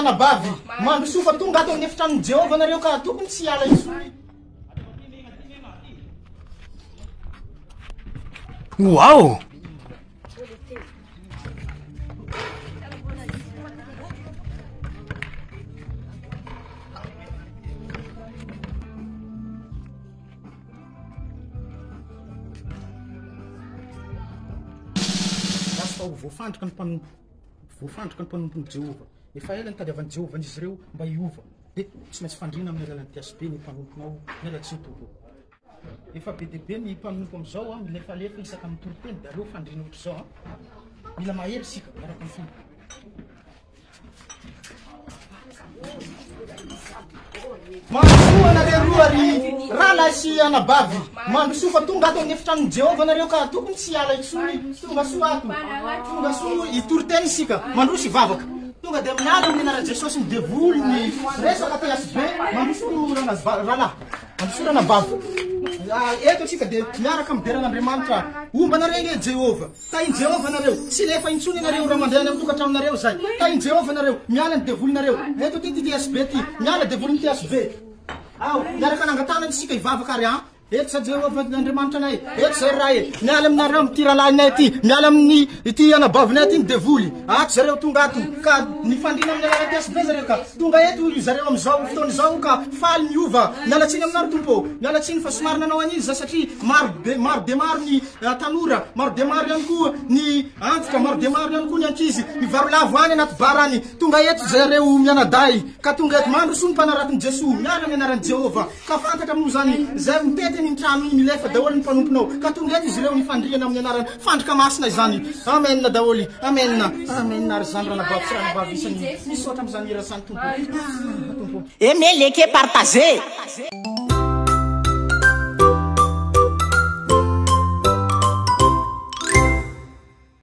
anabavy mandrosofa tonga ato amin'ny efitran'ny Jehova nareo ka tokony tsy hiala intsony. Wow! Voafandrika ny mpanompon'ny Jehova. Efa ela nitadiavan'i Jehova izy ireo mba hiova. Dia tsy maintsy fandriana amin'ny alalan'ny tiasibe ny mpanomponao mialatsy ny tompo. Efa be dia be ny mpanompo amin'izao milefalefa isaka amin'ny toriteny dia aleo fandriana ohatr'izao. Mila mahery sika miaraka amin'ny fomba. Mandrosoa nareo roa ry rala sy anabavy mandrosofa tonga ato amin'ny efitran'ny Jehova nareo ka tokony tsy hiala intsony. Tonga soa ato, tonga soa itoriteny sika mandroso ivavaka. Tonga dia miala amin'ny anara Jesosy ny devoly ny resaka tiasibe mandroso ralahy, mandroso ranabavy. Eto tsika dia miaraka amin'ny beran'Andriamanitra omba nareo Jehova. Tahin Jehova nareo, tsy lefa intsony nareo raha mandray amin'ny tokantrano nareo zay. Tahin Jehova nareo, miala ny devoly nareo. Eto ty tiasibe ty, miala devoly ny tiasibe. Ao, miaraka nangatana tsika ivavaka ary eto sa Jehova n'Andriamanitra anay, eto zay raha e. Miala aminareo amin'ny ty rahalahinay ty, miala amin'ny ity anabavinay ty ny devoly. Ato zareo tonga ato ka nifandrina amin'ny alalan'ny tiasibe zareo ka tonga eto zareo amin'izao fotoana izao ka faly miova. Mialatsiny aminaro tompo, mialatsiny fa somary nanao an'izy za satria maro de maro ny tanora, maro de maro ihany koa ny antitra, maro de maro ihany koa ny ankizy mivaro lavo any anaty bara any. Tonga eto zareo mianaday ka tonga eto mandroso ny mpanaratin'i Jesosy miala amin'ny anaran'i Jehova ka fantatra moa zany zay mitety ny trano iny milefa daholo ny mpanomponao ka tonga eto izy ireo nifandriana amin'ny anarany fandrika masina izany. Amen daholo, amen, amen ary zany ranabavy sy ranabavy isany misaotra amin'izany irasany tompo. Aimez, likez, partagez.